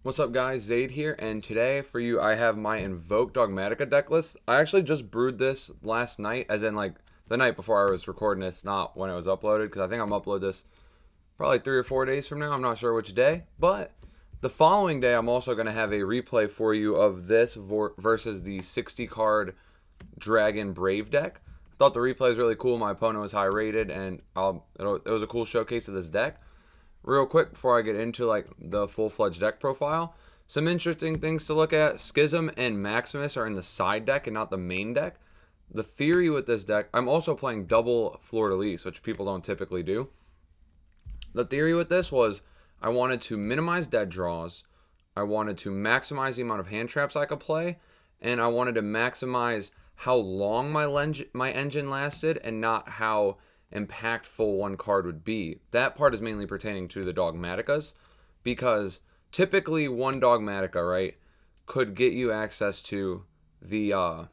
What's up guys, Zaid here, and today for you I have my Invoked Dogmatika deck list. I actually just brewed this last night, as in like the night before I was recording this, not when it was uploaded, because I think I'm upload this probably 3 or 4 days from now, I'm not sure which day, but the following day I'm also going to have a replay for you of this versus the 60 card Dragon Brave deck. I thought the replay was really cool, my opponent was high rated, and it was a cool showcase of this deck. Real quick before I get into like the full-fledged deck profile, some interesting things to look at. Schism and Maximus are in the side deck and not the main deck. The theory with this deck, I'm also playing double fleur-de-lis, which people don't typically do. The theory with this was I wanted to minimize dead draws, I wanted to maximize the amount of hand traps I could play, and I wanted to maximize how long my engine lasted and not how impactful one card would be. That part is mainly pertaining to the Dogmatikas, because typically one Dogmatika, right, could get you access to the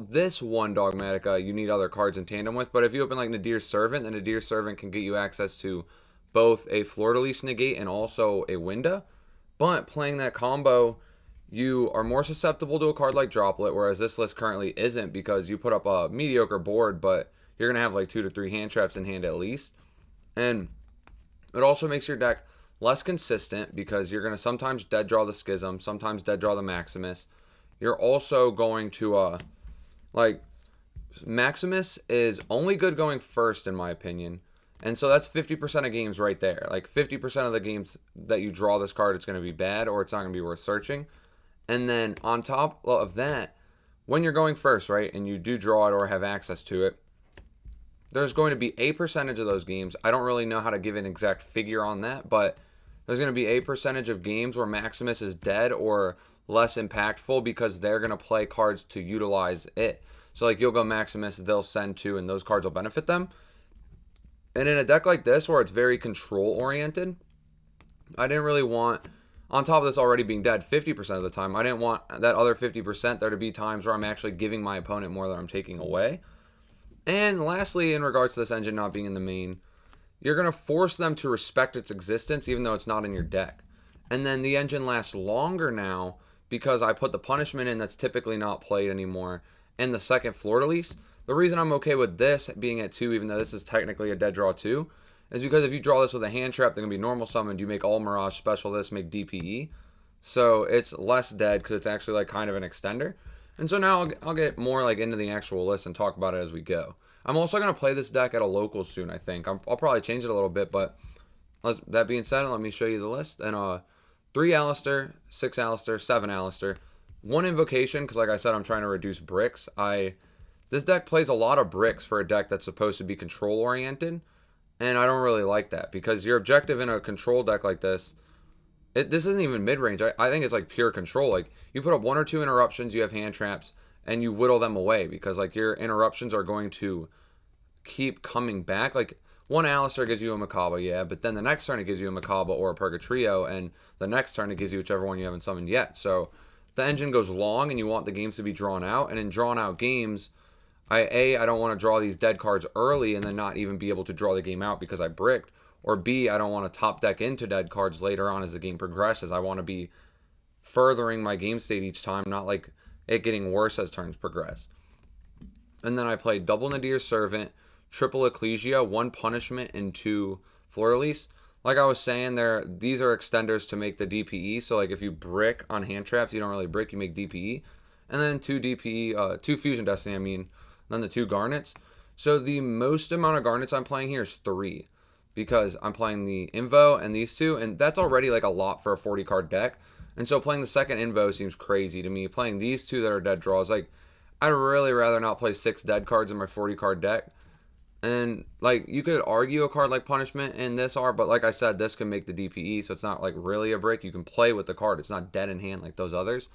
this one Dogmatika you need other cards in tandem with, but if you open like Nadir's Servant, then Nadir's Servant can get you access to both a Fleur-de-Lis negate and also a Winda. But playing that combo, you are more susceptible to a card like Droplet, whereas this list currently isn't, because you put up a mediocre board, but you're going to have like 2 to 3 hand traps in hand at least. And it also makes your deck less consistent, because you're going to sometimes dead draw the Schism, sometimes dead draw the Maximus. You're also going to, Maximus is only good going first, in my opinion. And so that's 50% of games right there. Like 50% of the games that you draw this card, it's going to be bad, or it's not going to be worth searching. And then on top of that, when you're going first, right, and you do draw it or have access to it, there's going to be a percentage of those games. I don't really know how to give an exact figure on that, but there's going to be a percentage of games where Maximus is dead or less impactful, because they're going to play cards to utilize it. So like you'll go Maximus, they'll send 2, and those cards will benefit them. And in a deck like this, where it's very control oriented, I didn't really want, on top of this already being dead 50% of the time, I didn't want that other 50% there to be times where I'm actually giving my opponent more than I'm taking away. And lastly, in regards to this engine not being in the main, you're going to force them to respect its existence even though it's not in your deck. And then the engine lasts longer now because I put the punishment in that's typically not played anymore, and the second Fleur-de-Lis. The reason I'm okay with this being at 2, even though this is technically a dead draw 2, is because if you draw this with a hand trap, they're going to be normal summoned. You make all Mirage special this, make DPE. So it's less dead because it's actually like kind of an extender. And so now I'll get more like into the actual list and talk about it as we go. I'm also going to play this deck at a local soon, I think. I'll probably change it a little bit, but that being said, let me show you the list. And 3 Alistair, 6 Alistair, 7 Alistair. 1 Invocation, because like I said, I'm trying to reduce bricks. This deck plays a lot of bricks for a deck that's supposed to be control oriented, and I don't really like that, because your objective in a control deck like this, this isn't even mid-range. I think it's like pure control. Like you put up 1 or 2 interruptions, you have hand traps, and you whittle them away, because like your interruptions are going to keep coming back. Like 1 Alistair gives you a Macabre, yeah, but then the next turn it gives you a Macabre or a Purgatrio, and the next turn it gives you whichever one you haven't summoned yet. So the engine goes long, and you want the games to be drawn out, and in drawn out games, I don't want to draw these dead cards early and then not even be able to draw the game out because I bricked. Or B, I don't want to top deck into dead cards later on as the game progresses. I want to be furthering my game state each time, not like it getting worse as turns progress. And then I played double Nadir's Servant, triple Ecclesia, 1 Punishment, and 2 Fleur-de-Lis. Like I was saying, these are extenders to make the DPE. So like if you brick on hand traps, you don't really brick, you make DPE. And then 2 DPE, 2 Fusion Destiny, then the 2 Garnets. So the most amount of Garnets I'm playing here is 3, because I'm playing the Invo and these 2, and that's already like a lot for a 40 card deck. And so playing the second Invo seems crazy to me. Playing these 2 that are dead draws, like I'd really rather not play 6 dead cards in my 40 card deck. And like you could argue a card like Punishment and this are, but like I said, this can make the DPE, so it's not like really a brick. You can play with the card. It's not dead in hand like those others.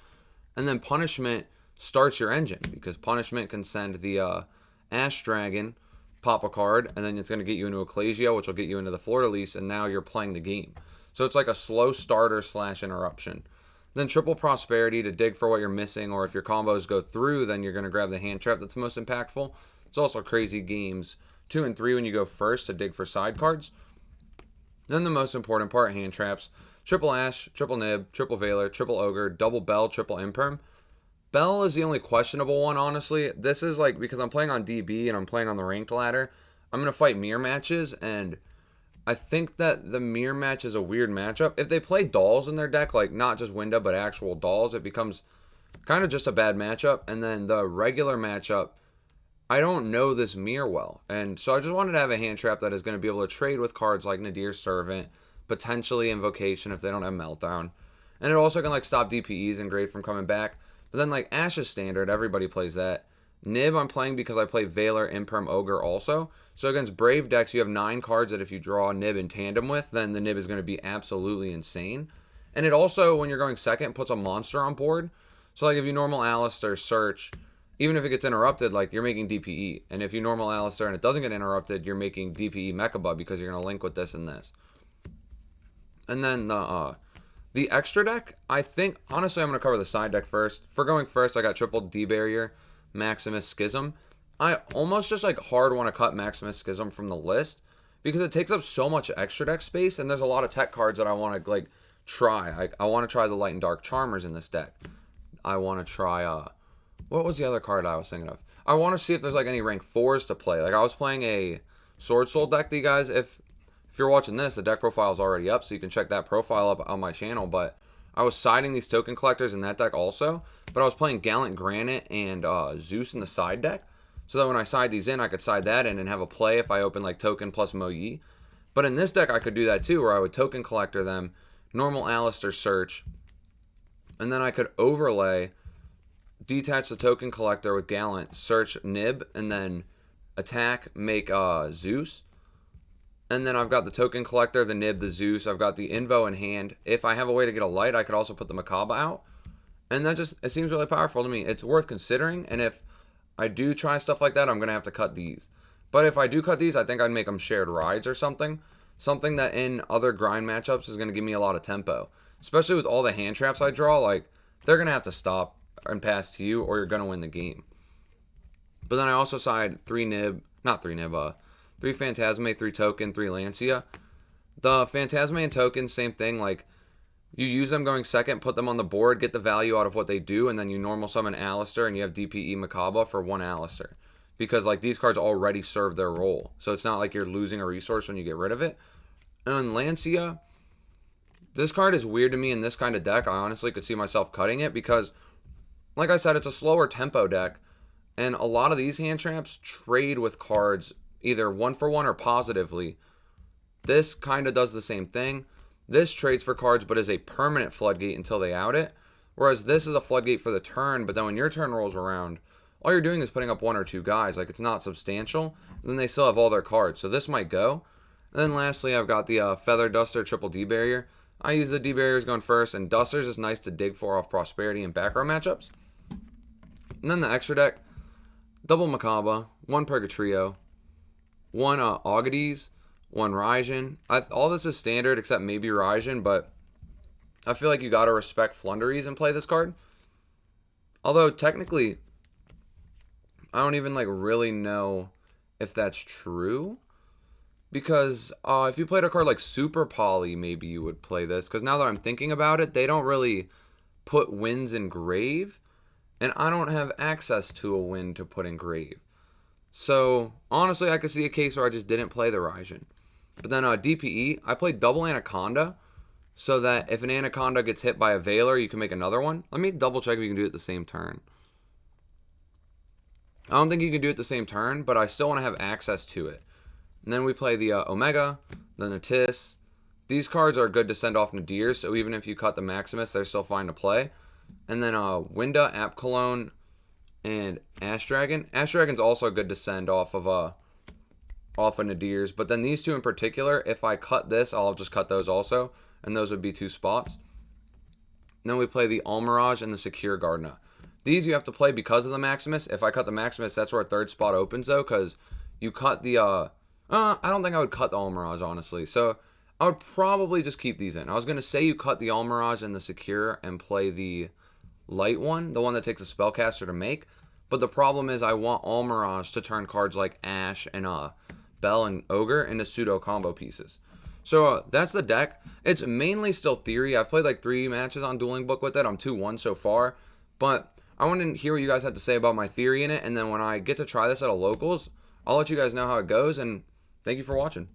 And then Punishment starts your engine, because Punishment can send the Ash Dragon, pop a card, and then it's going to get you into Ecclesia, which will get you into the Fleur-de-Lis, and now you're playing the game. So it's like a slow starter / interruption. Then triple Prosperity to dig for what you're missing, or if your combos go through, then you're going to grab the hand trap that's most impactful. It's also crazy games 2 and 3 when you go first to dig for side cards. Then the most important part, hand traps. triple Ash, triple Nib, triple Veiler, triple Ogre, double Bell, triple Imperm. Bell is the only questionable one, honestly. This is like, because I'm playing on DB and I'm playing on the ranked ladder, I'm going to fight mirror matches, and I think that the mirror match is a weird matchup. If they play dolls in their deck, like not just Winda, but actual dolls, it becomes kind of just a bad matchup. And then the regular matchup, I don't know this mirror well. And so I just wanted to have a hand trap that is going to be able to trade with cards like Nadir's Servant, potentially Invocation if they don't have Meltdown. And it also can like stop DPEs and Grave from coming back. But then like Ash's Standard, everybody plays that. Nib I'm playing because I play Veiler, Imperm, Ogre also. So against Brave decks, you have 9 cards that if you draw Nib in tandem with, then the Nib is going to be absolutely insane. And it also, when you're going second, puts a monster on board. So like if you normal Alistair, search, even if it gets interrupted, like you're making DPE. And if you normal Alistair and it doesn't get interrupted, you're making DPE Mechaba because you're going to link with this and this. And then the extra deck, I think, honestly, I'm going to cover the side deck first. For going first, I got triple D-Barrier, Maximus, Schism. I almost just like hard want to cut Maximus, Schism from the list because it takes up so much extra deck space, and there's a lot of tech cards that I want to like try. I want to try the Light and Dark Charmers in this deck. I want to try, what was the other card I was thinking of? I want to see if there's like any rank 4s to play. Like I was playing a Sword Soul deck, you guys. If you're watching this, the deck profile is already up, so you can check that profile up on my channel. But I was siding these token collectors in that deck also. But I was playing Gallant Granite and Zeus in the side deck. So that when I side these in, I could side that in and have a play if I open like token plus Mo Yi. But in this deck, I could do that too, where I would token collector them, normal Alistair search, and then I could overlay, detach the token collector with Gallant, search Nib, and then attack, make Zeus. And then I've got the token collector, the Nib, the Zeus. I've got the Invo in hand. If I have a way to get a light, I could also put the Mechaba out. And that just, it seems really powerful to me. It's worth considering. And if I do try stuff like that, I'm going to have to cut these. But if I do cut these, I think I'd make them shared rides or something. Something that in other grind matchups is going to give me a lot of tempo. Especially with all the hand traps I draw, like, they're going to have to stop and pass to you or you're going to win the game. But then I also side 3 Phantasme, 3 Token, 3 Lancia. The Phantasme and Token, same thing. Like, you use them going second, put them on the board, get the value out of what they do, and then you normal summon Alistair, and you have DPE Mechaba for 1 Alistair. Because, like, these cards already serve their role. So it's not like you're losing a resource when you get rid of it. And on Lancia, this card is weird to me in this kind of deck. I honestly could see myself cutting it because, like I said, it's a slower tempo deck. And a lot of these hand traps trade with cards either 1-for-1 or positively. This kind of does the same thing. This trades for cards but is a permanent floodgate until they out it. Whereas this is a floodgate for the turn, but then when your turn rolls around, all you're doing is putting up 1 or 2 guys. Like, it's not substantial. And then they still have all their cards. So this might go. And then lastly, I've got the Feather Duster triple D-Barrier. I use the D-Barriers going first, and Dusters is nice to dig for off Prosperity and back row matchups. And then the extra deck, double Mechaba, 1 Purgatrio, 1 Augades, 1 Raijin. All this is standard except maybe Raijin, but I feel like you gotta respect Flunderies and play this card. Although technically, I don't even like really know if that's true. Because if you played a card like Super Poly, maybe you would play this. Because now that I'm thinking about it, they don't really put Winds in Grave. And I don't have access to a Wind to put in Grave. So, honestly, I could see a case where I just didn't play the Raijin. But then DPE, I played double Anaconda. So that if an Anaconda gets hit by a Veiler, you can make another one. Let me double check if you can do it the same turn. I don't think you can do it the same turn, but I still want to have access to it. And then we play the Omega, the Natis. These cards are good to send off Nadir, so even if you cut the Maximus, they're still fine to play. And then Winda, App Cologne, and Ash Dragon. Ash Dragon's also good to send off of Nadir's. But then these two in particular, if I cut this, I'll just cut those also. And those would be 2 spots. And then we play the Almirage and the Secure Gardener. These you have to play because of the Maximus. If I cut the Maximus, that's where a 3rd spot opens, though, because you cut the... I don't think I would cut the Almirage, honestly. So I would probably just keep these in. I was going to say you cut the Almirage and the Secure and play the light one, the one that takes a spellcaster to make. But the problem is I want Almirage to turn cards like Ash and Bell and Ogre into pseudo combo pieces. So that's the deck. It's mainly still theory. I've played like 3 matches on Dueling Book with it. I'm 2-1 so far. But I want to hear what you guys had to say about my theory in it. And then when I get to try this at a locals, I'll let you guys know how it goes. And thank you for watching.